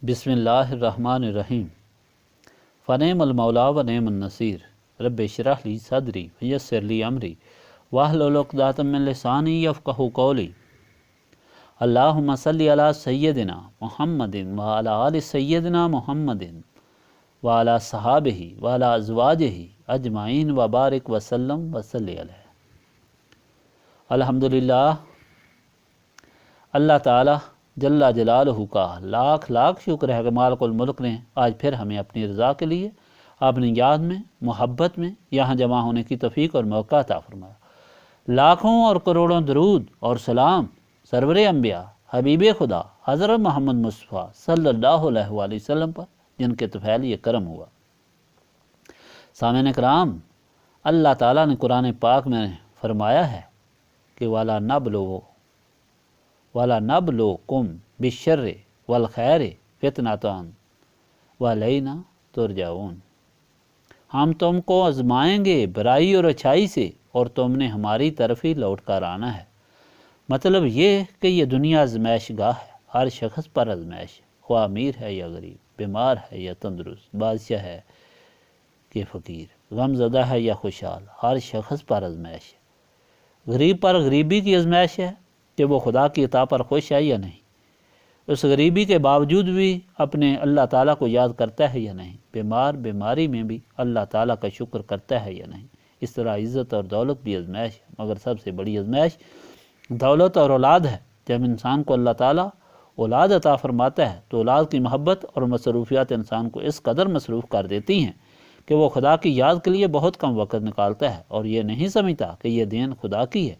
بسم اللہ الرحمن الرحیم فنعم المولا و نعم النصیر رب اشرح لی صدری ویسر لی امری واحلل عقدۃ من لسانی یفقہوا قولی اللہم صلی علی سیدنا محمد وعلی آل سیدنا محمد وعلی صحابہ وعلی ازواجہ اجمعین وبارک وسلم وصلی علیہ۔ الحمدللہ، اللہ تعالیٰ جل جلالہ کا لاکھ لاکھ شکر ہے کہ مالک الملک نے آج پھر ہمیں اپنی رضا کے لیے اپنی یاد میں محبت میں یہاں جمع ہونے کی توفیق اور موقع عطا فرمایا۔ لاکھوں اور کروڑوں درود اور سلام سرور انبیاء حبیب خدا حضرت محمد مصطفیٰ صلی اللہ علیہ وآلہ وسلم پر، جن کے طفیل یہ کرم ہوا۔ سامعین کرام، اللہ تعالیٰ نے قرآن پاک میں فرمایا ہے کہ وَلَنَبْلُوكُمْ بِالشَّرِّ وَالْخَيْرِ فِتْنَةً وَإِلَيْنَا تُرْجَعُونَ۔ ہم تم کو آزمائیں گے برائی اور اچھائی سے، اور تم نے ہماری طرف ہی لوٹ کر آنا ہے۔ مطلب یہ کہ یہ دنیا آزمائش گاہ ہے، ہر شخص پر آزمائش ہے، خواہ امیر ہے یا غریب، بیمار ہے یا تندرست، بادشاہ ہے کہ فقیر، غم زدہ ہے یا خوشحال، ہر شخص پر آزمائش ہے۔ غریب پر غریبی کی آزمائش ہے کہ وہ خدا کی عطا پر خوش ہے یا نہیں، اس غریبی کے باوجود بھی اپنے اللہ تعالیٰ کو یاد کرتا ہے یا نہیں، بیماری میں بھی اللہ تعالیٰ کا شکر کرتا ہے یا نہیں۔ اس طرح عزت اور دولت بھی آزمائش ہے، مگر سب سے بڑی آزمائش دولت اور اولاد ہے۔ جب انسان کو اللہ تعالیٰ اولاد عطا فرماتا ہے تو اولاد کی محبت اور مصروفیات انسان کو اس قدر مصروف کر دیتی ہیں کہ وہ خدا کی یاد کے لیے بہت کم وقت نکالتا ہے، اور یہ نہیں سمجھتا کہ یہ دین خدا کی ہے۔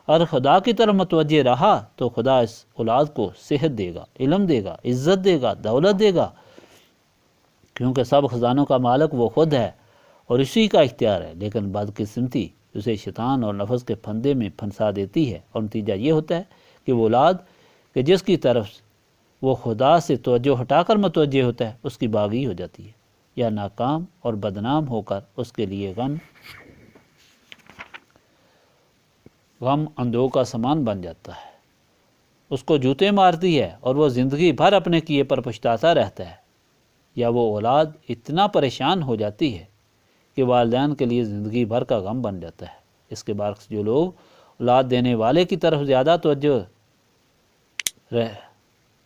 اور خدا کی طرف متوجہ رہا تو خدا اس اولاد کو صحت دے گا، علم دے گا، عزت دے گا، دولت دے گا، کیونکہ سب خزانوں کا مالک وہ خود ہے اور اسی کا اختیار ہے۔ لیکن بدقسمتی اسے شیطان اور نفس کے پھندے میں پھنسا دیتی ہے، اور نتیجہ یہ ہوتا ہے کہ وہ اولاد کہ جس کی طرف وہ خدا سے توجہ ہٹا کر متوجہ ہوتا ہے، اس کی باغی ہو جاتی ہے، یا ناکام اور بدنام ہو کر اس کے لیے غم اندوہ کا سامان بن جاتا ہے، اس کو جوتے مارتی ہے اور وہ زندگی بھر اپنے کیے پر پچھتاتا رہتا ہے، یا وہ اولاد اتنا پریشان ہو جاتی ہے کہ والدین کے لیے زندگی بھر کا غم بن جاتا ہے۔ اس کے برعکس جو لوگ اولاد دینے والے کی طرف زیادہ توجہ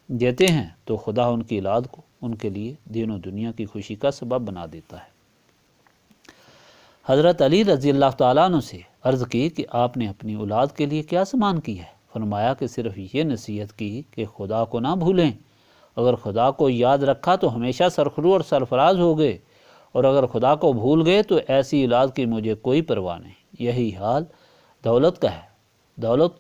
دیتے ہیں تو خدا ان کی اولاد کو ان کے لیے دین و دنیا کی خوشی کا سبب بنا دیتا ہے۔ حضرت علی رضی اللہ تعالیٰ عنہ سے عرض کی کہ آپ نے اپنی اولاد کے لیے کیا سامان کی ہے؟ فرمایا کہ صرف یہ نصیحت کی کہ خدا کو نہ بھولیں، اگر خدا کو یاد رکھا تو ہمیشہ سرخرو اور سرفراز ہو گئے، اور اگر خدا کو بھول گئے تو ایسی اولاد کی مجھے کوئی پرواہ نہیں۔ یہی حال دولت کا ہے۔ دولت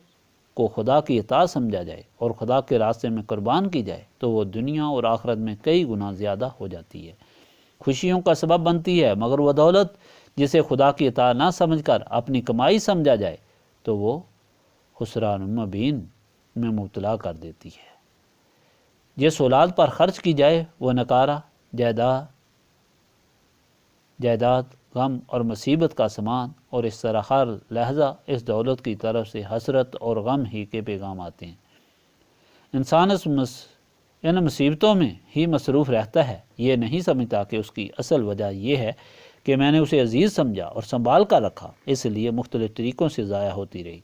کو خدا کی اطاعت سمجھا جائے اور خدا کے راستے میں قربان کی جائے تو وہ دنیا اور آخرت میں کئی گنا زیادہ ہو جاتی ہے، خوشیوں کا سبب بنتی ہے، مگر وہ دولت جسے خدا کی اطاعت نہ سمجھ کر اپنی کمائی سمجھا جائے تو وہ خسران مبین میں مبتلا کر دیتی ہے۔ جس اولاد پر خرچ کی جائے وہ نکارہ، جائیداد، غم اور مصیبت کا سامان، اور اس طرح ہر لحظہ اس دولت کی طرف سے حسرت اور غم ہی کے پیغام آتے ہیں۔ انسان ان مصیبتوں میں ہی مصروف رہتا ہے، یہ نہیں سمجھتا کہ اس کی اصل وجہ یہ ہے کہ میں نے اسے عزیز سمجھا اور سنبھال کر رکھا، اس لیے مختلف طریقوں سے ضائع ہوتی رہی،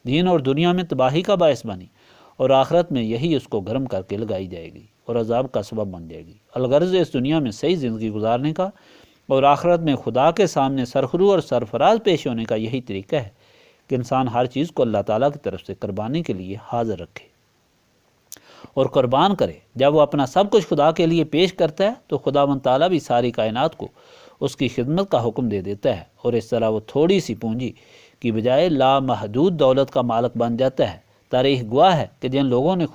دین اور دنیا میں تباہی کا باعث بنی، اور آخرت میں یہی اس کو گرم کر کے لگائی جائے گی اور عذاب کا سبب بن جائے گی۔ الغرض اس دنیا میں صحیح زندگی گزارنے کا اور آخرت میں خدا کے سامنے سرخرو اور سرفراز پیش ہونے کا یہی طریقہ ہے کہ انسان ہر چیز کو اللہ تعالیٰ کی طرف سے قربانی کے لیے حاضر رکھے اور قربان کرے۔ جب وہ اپنا سب کچھ خدا کے لیے پیش کرتا ہے تو خداوند تعالیٰ بھی ساری کائنات کو اس کی خدمت کا حکم دے دیتا ہے، اور اس طرح وہ تھوڑی سی پونجی کی بجائے لامحدود دولت کا مالک بن جاتا ہے۔ تاریخ گواہ ہے کہ جن لوگوں نے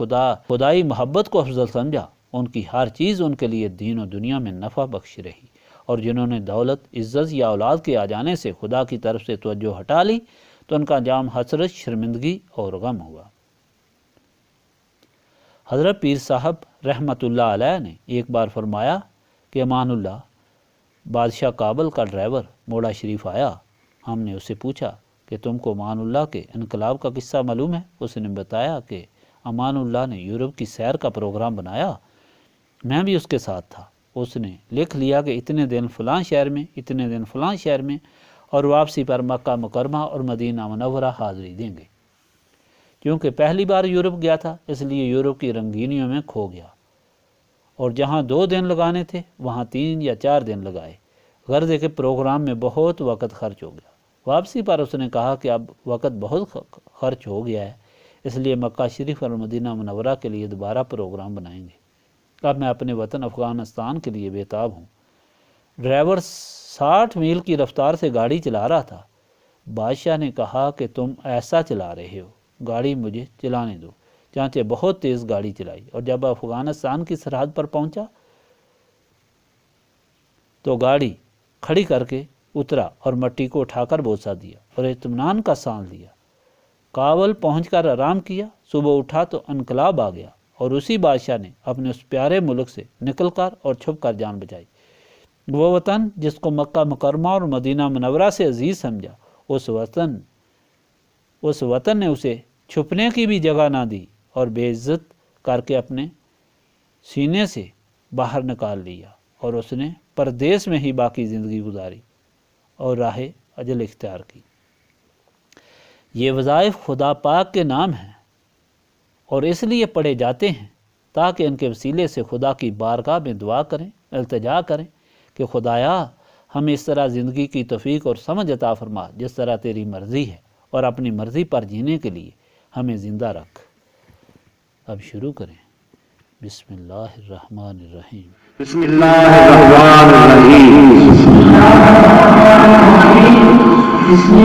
خدائی محبت کو افضل سمجھا، ان کی ہر چیز ان کے لیے دین و دنیا میں نفع بخش رہی، اور جنہوں نے دولت، عزت یا اولاد کے آ جانے سے خدا کی طرف سے توجہ ہٹا لی تو ان کا انجام حسرت، شرمندگی اور غم ہوا۔ حضرت پیر صاحب رحمۃ اللہ علیہ نے ایک بار فرمایا کہ امان اللہ بادشاہ کابل کا ڈرائیور موڑا شریف آیا۔ ہم نے اس سے پوچھا کہ تم کو امان اللہ کے انقلاب کا قصہ معلوم ہے؟ اس نے بتایا کہ امان اللہ نے یورپ کی سیر کا پروگرام بنایا میں بھی اس کے ساتھ تھا۔ اس نے لکھ لیا کہ اتنے دن فلاں شہر میں، اتنے دن فلاں شہر میں، اور واپسی پر مکہ مکرمہ اور مدینہ منورہ حاضری دیں گے۔ کیونکہ پہلی بار یورپ گیا تھا، اس لیے یورپ کی رنگینیوں میں کھو گیا، اور جہاں 2 دن لگانے تھے وہاں 3 یا 4 دن لگائے۔ غرض ہے کہ پروگرام میں بہت وقت خرچ ہو گیا۔ واپسی پر اس نے کہا کہ اب وقت بہت خرچ ہو گیا ہے، اس لیے مکہ شریف اور مدینہ منورہ کے لیے دوبارہ پروگرام بنائیں گے۔ اب میں اپنے وطن افغانستان کے لیے بےتاب ہوں۔ ڈرائیور 60 میل کی رفتار سے گاڑی چلا رہا تھا۔ بادشاہ نے کہا کہ تم ایسا چلا رہے ہو، گاڑی مجھے چلانے دو۔ چانچہ بہت تیز گاڑی چلائی، اور جب افغانستان کی سرحد پر پہنچا تو گاڑی کھڑی کر کے اترا اور مٹی کو اٹھا کر بوسہ دیا اور اطمینان کا سانس لیا۔ کابل پہنچ کر آرام کیا۔ صبح اٹھا تو انقلاب آ گیا، اور اسی بادشاہ نے اپنے اس پیارے ملک سے نکل کر اور چھپ کر جان بچائی۔ وہ وطن جس کو مکہ مکرمہ اور مدینہ منورہ سے عزیز سمجھا، اس وطن نے اسے چھپنے کی بھی جگہ نہ دی اور بے عزت کر کے اپنے سینے سے باہر نکال لیا، اور اس نے پردیس میں ہی باقی زندگی گزاری اور راہ اجل اختیار کی۔ یہ وظائف خدا پاک کے نام ہیں، اور اس لیے پڑھے جاتے ہیں تاکہ ان کے وسیلے سے خدا کی بارگاہ میں دعا کریں، التجا کریں کہ خدایا ہمیں اس طرح زندگی کی توفیق اور سمجھ عطا فرما جس طرح تیری مرضی ہے، اور اپنی مرضی پر جینے کے لیے ہمیں زندہ رکھ۔ اب شروع کریں۔ بسم اللہ الرحمن الرحیم۔ بسم اللہ الرحمن الرحیم۔ بسم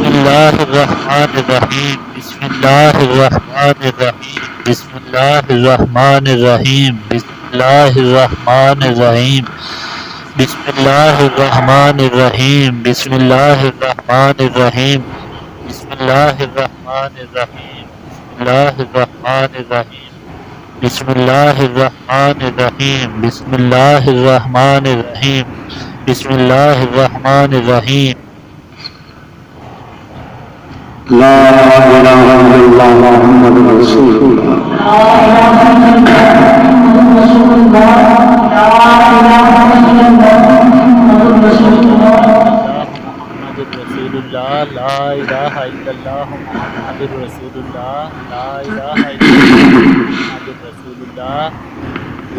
اللہ الرحمن الرحیم۔ بسم اللہ الرحمن الرحیم۔ بسم اللہ الرحمن الرحیم۔ بسم اللہ الرحمن الرحیم۔ بسم اللہ الرحمن الرحیم۔ بسم اللہ الرحمن الرحیم۔ بسم اللہ الرحمن الرحیم۔ بسم اللہ الرحمن الرحیم۔ بسم اللہ الرحمن الرحیم۔ بسم اللہ الرحمن الرحیم۔ لا الہ الا اللہ محمد رسول اللہ۔ لا الہ الا اللہ محمد رسول اللہ۔ لا الہ الا اللہ محمد رسول اللہ۔ محمد رسول اللہ۔ لا الہ الا اللہ محمد رسول اللہ۔ لا الہ الا اللہ محمد رسول اللہ۔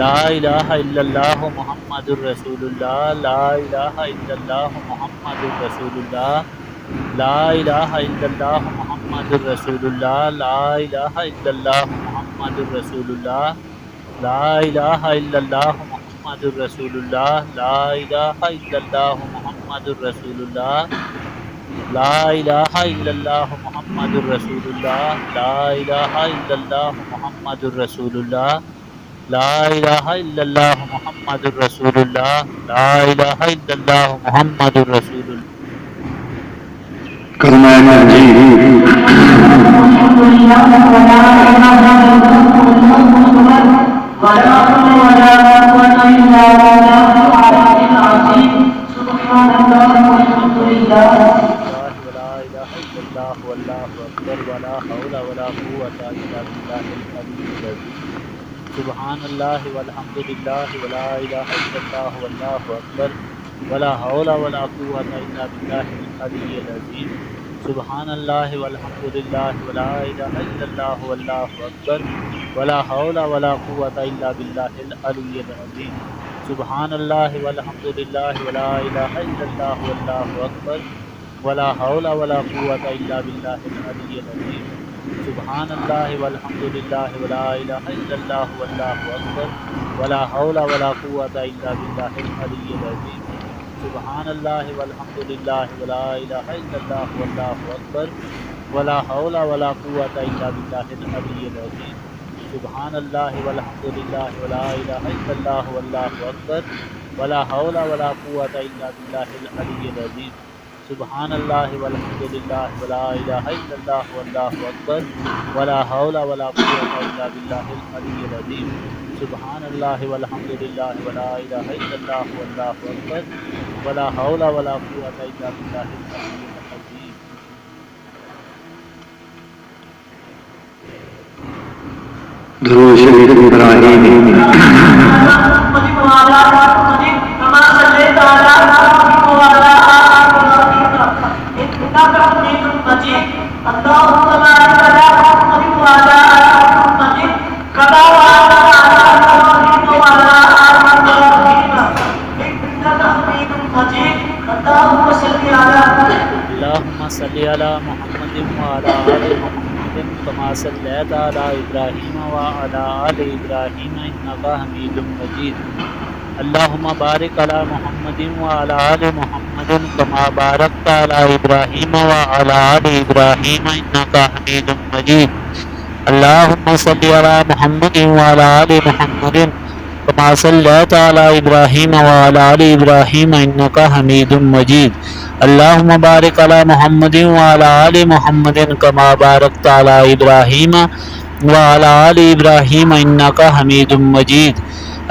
لا الہ الا اللہ محمد رسول اللہ۔ لا الہ الا اللہ محمد رسول اللہ۔ لا الہ الا اللہ محمد رسول اللہ۔ لا الہ الا اللہ محمد رسول اللہ۔ لا الہ الا اللہ محمد رسول اللہ۔ لا الہ الا اللہ محمد رسول اللہ۔ لا الہ الا اللہ محمد رسول اللہ۔ لا الہ الا اللہ محمد رسول اللہ۔ لا الہ الا اللہ محمد رسول اللہ۔ لا الہ الا اللہ محمد رسول اللہ۔ سبحان اللہ والحمد للہ ولا الہ الا اللہ واللہ اکبر ولا حول ولا قوۃ الا باللہ العلی العظیم۔ سبحان اللہ والحمد للہ ولا الہ الا اللہ واللہ اکبر ولا حول ولا قوۃ الا باللہ العلی العظیم۔ سبحان اللہ والحمد للہ ولا الہ الا اللہ واللہ اکبر ولا حول ولا قوۃ الا باللہ العلی العظیم۔ سبحان اللہ والحمد للہ ولا الہ الا اللہ واللہ اکبر ولا حول ولا قوۃ الا باللہ العلی العظیم۔ سبحان اللہ والحمد للہ ولا الہ الا اللہ واللہ اکبر ولا حول ولا قوۃ الا باللہ العلی العظیم۔ سبحان اللہ والحمد للہ ولا الہ الا اللہ واللہ اکبر ولا حول ولا قوۃ الا باللہ العلی العظیم۔ سبحان اللہ والحمد للہ ولا الہ الا اللہ واللہ اکبر ولا حول ولا قوۃ الا باللہ العلی العظیم۔ سبحان اللہ والحمد للہ ولا الہ الا اللہ واللہ اکبر ولا حول ولا قوۃ الا باللہ العلی العظیم۔ درود شریف ابراہیمی اللهم صل على محمد وعلى آل محمد كما صليت على إبراهيم وعلى آل إبراهيم إنك حميد مجيد اللهم بارك على محمد وعلى آل محمد كما باركت على إبراهيم وعلى آل إبراهيم إنك حميد مجيد اللهم صل على محمد وعلى آل محمد كما صليت على إبراهيم وعلى آل إبراهيم إنك حميد مجيد اللهم بارك على محمد وعلى آل محمد كما باركت على إبراهيم وعلى آل إبراهيم إنك حميد مجيد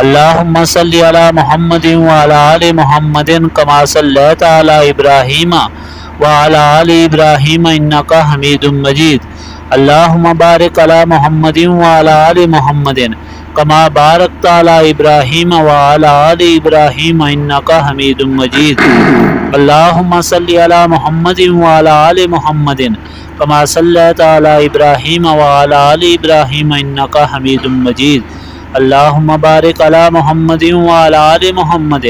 اللهم صل على محمد وعلى آل محمد كما صليت على إبراهيم وعلى آل إبراهيم إنك حميد مجيد اللهم بارك على محمد وعلى آل محمد كما باركت على إبراهيم وعلى آل إبراهيم إنك حميد مجيد اللهم صل على محمد وعلى آل محمد كما صليت على إبراهيم وعلى آل إبراهيم إنك حميد مجيد اللهم بارك على محمد وعلى آل محمد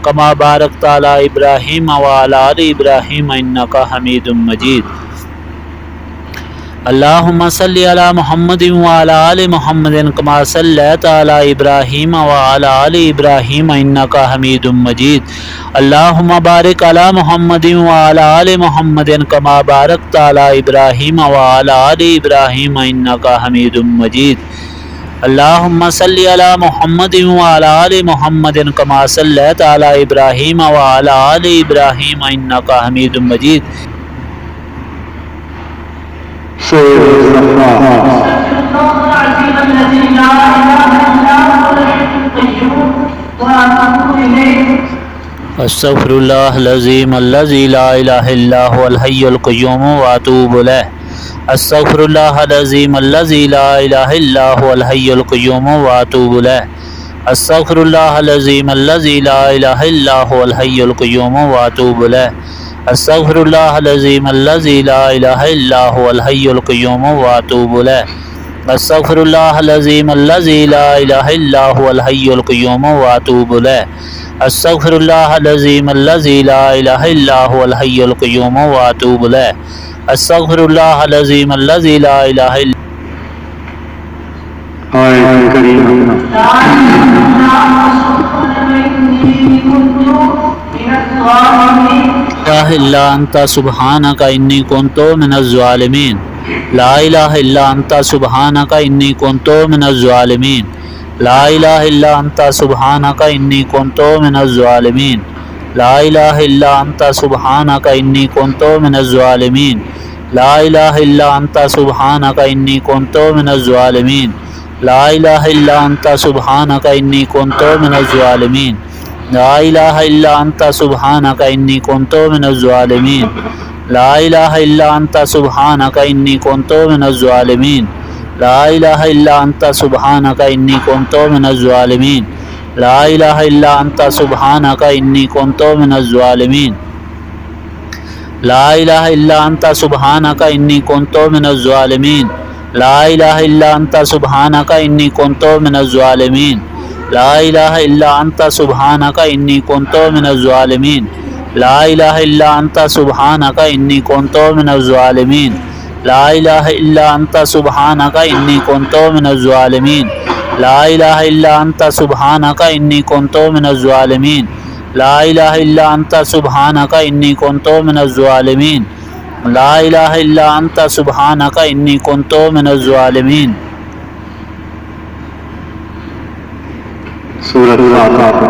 كما باركت على إبراهيم وعلى آل إبراهيم إنك حميد مجيد اللهم صل على محمد وعلى آل محمد كما صليت على إبراهيم وعلى آل إبراهيم إنك حميد مجيد اللهم بارك على محمد وعلى آل محمد كما باركت على إبراهيم وعلى آل إبراهيم إنك حميد مجيد اللهم صل على محمد وعلى آل محمد كما صليت على إبراهيم وعلى آل إبراهيم إنك حميد مجيد استغفر الله العظيم الذي لا إله إلا هو الحي القيوم وأتوب إليه استغفر الله العظيم الذي لا إله إلا هو الحي القيوم وأتوب إليه استغفر الله العظيم الذي لا إله إلا هو الحي القيوم وأتوب إليه استغفر الله العظيم الذي لا إله إلا هو الحي القيوم وأتوب إليه استغفر الله العظيم الذي لا إله إلا هو الحي القيوم وأتوب إليه استغفر الله العظيم الذي لا إله إلا هو الحي القيوم وأتوب إليه استغفر الله العظيم الذي لا إله إلا لا إله إلا أنت سبحانك إني كنت من الظالمين لا إله إلا أنت سبحانك إني كنت من الظالمين لا إله إلا أنت سبحانك إني كنت من الظالمين لا إله إلا أنت سبحانك إني كنت من الظالمين لا إله إلا أنت سبحانك إني كنت من الظالمين لا إله إلا أنت سبحانك إني كنت من الظالمين لا إله إلا أنت سبحانك إني كنت من الظالمين لا إله إلا أنت سبحانك إني كنت من الظالمين لا إله إلا أنت سبحانك إني كنت من الظالمين لا إله إلا أنت سبحانك إني كنت من الظالمين لا إله إلا أنت سبحانك إني كنت من الظالمين لا إله إلا أنت سبحانك إني كنت من الظالمين لا إله إلا أنت سبحانك إني كنت من الظالمين لا إله إلا أنت سبحانك إني كنت من الظالمين لا إله إلا أنت سبحانك إني كنت من الظالمين لا إله إلا أنت سبحانك إني كنت من الظالمين لا إله إلا أنت سبحانك إني كنت من الظالمين لا إله إلا أنت سبحانك إني كنت من الظالمين سورة الفاتحة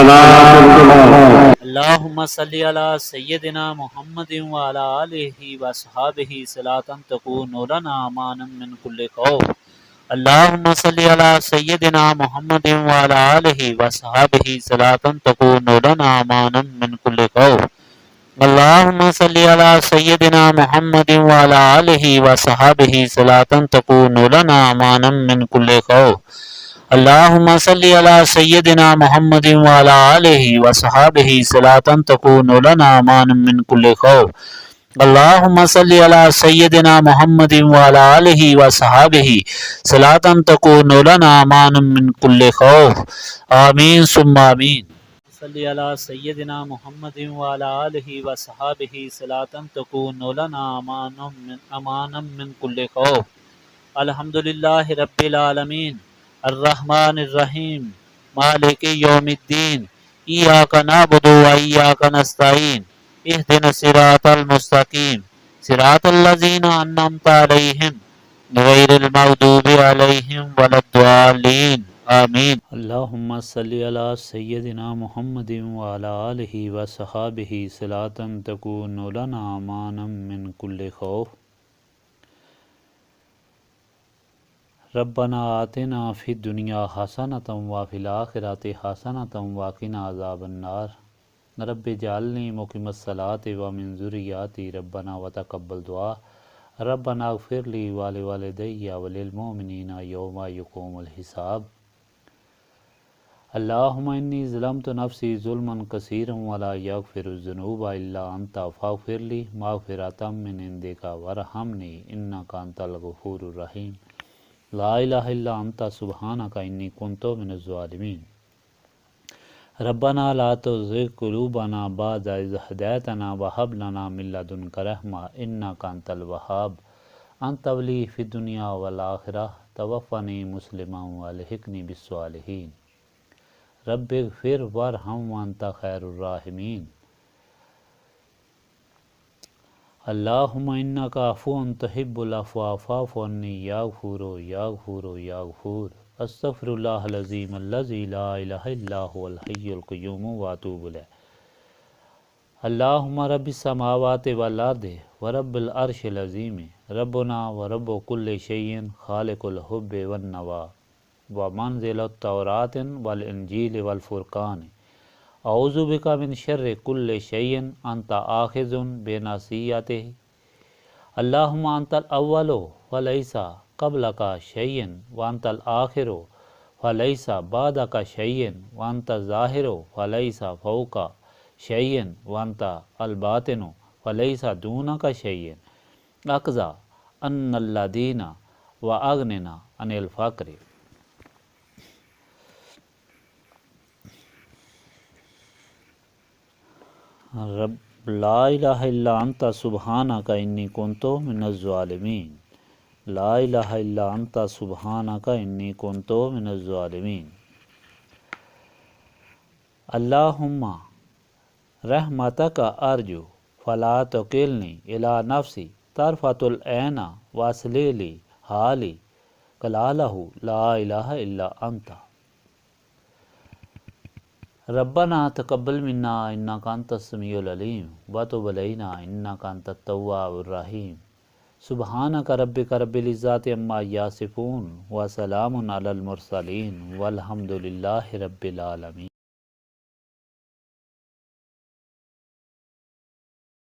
الصلاة اللهم صل على سيدنا محمد وعلى آله وصحابه صلاة تكون لنا امانا من كل خوف. اللهم صل على سيدنا محمد وعلى آله وصحابه صلاة تكون لنا امانا من كل خوف. اللهم صل على سيدنا محمد وعلى آله وصحابه صلاة تكون لنا امانا من كل خوف. اللهم صل على سيدنا محمد وعلى آله وصحابه صلاة تكون لنا امانا من كل خوف. اللهم صل على سيدنا محمد وعلى آله وصحابه صلاة تكون لنا امانا من كل خوف. آمین ثم آمین. صلی علی سیدنا محمد وعلى آله وصحابه صلاة تكون لنا امانا من كل خوف. الحمدللہ رب العالمین الرحمن الرحیم مالک یوم الدین ایاک نعبد و ایاک نستعین اہدنا الصراط المستقیم صراط الذین انعمت علیہم غیر المغضوب علیہم ولا الضالین آمین. اللہم صلی علی سیدنا محمد وعلی آلہ وصحابہ صلاة تکون لنا امانا من کل خوف. ربنا آتنا فی الدنیا حسنۃ وفی الآخرۃ حسنۃ وقنا عذاب النار. رب اجعلنی مقیم الصلاۃ ومن ذریاتی ربنا وتقبل دعا. ربنا اغفر لی ولوالدی وللمؤمنین یوم یقوم الحساب. اللہم انی ظلمت نفسی ظلما کثیرا ولا یغفر الذنوب الا انت فاغفر لی مغفرۃ من عندک وارحمنی انک انت الغفور الرحیم. لا الہ الا انت سبحانک انی کنت من الظالمین. ربنا لا تزغ قلوبنا بعد اذ ہدیتنا وہب لنا من لدنک رحمۃ انک انت الوہاب. انت ولی فی الدنیا والآخرہ توفنی مسلما والحقنی بالصالحین. رب اغفر وارحم وانت خیر الراحمین. اللہم انک عفو تحب العفو فاعف عنی یا غفور یا غفور یا غفور. استغفر اللہ العظیم الذی لا الہ الا هو الحی القیوم واتوب الیہ. اللہم رب السماوات والارض ورب العرش العظیم ربنا ورب کل شیء خالق الحب والنوا ومنزل التوراۃ والانجیل والفرقان. اعوذ بک من شر کل شیء انت آخذ بناصیتہ. اللہم انت الاول فلیس قبلک شیء وانت الآخر فلیس بعدک شیء وانت الظاہر فلیس فوقک شیء وانت الباطن فلیس دونک شیء. اقضی ان الذین واغننا عن الفقر. رب لا الہ الا انت سبحانک انی کنت من الظالمین. لا الہ الا انت سبحانک انی کنت من الظالمین. اللہم رحمتک ارجو فلا تکلنی الی نفسی طرفۃ العین واصلح لی حالی کلالہ لا الہ الا انت. ربنا تقبل منا انک انت السمیع العلیم وتب علینا انک انت التواب الرحیم. سبحانک ربک رب العزۃ عما یصفون وسلام علی المرسلین والحمد للہ رب العالمین.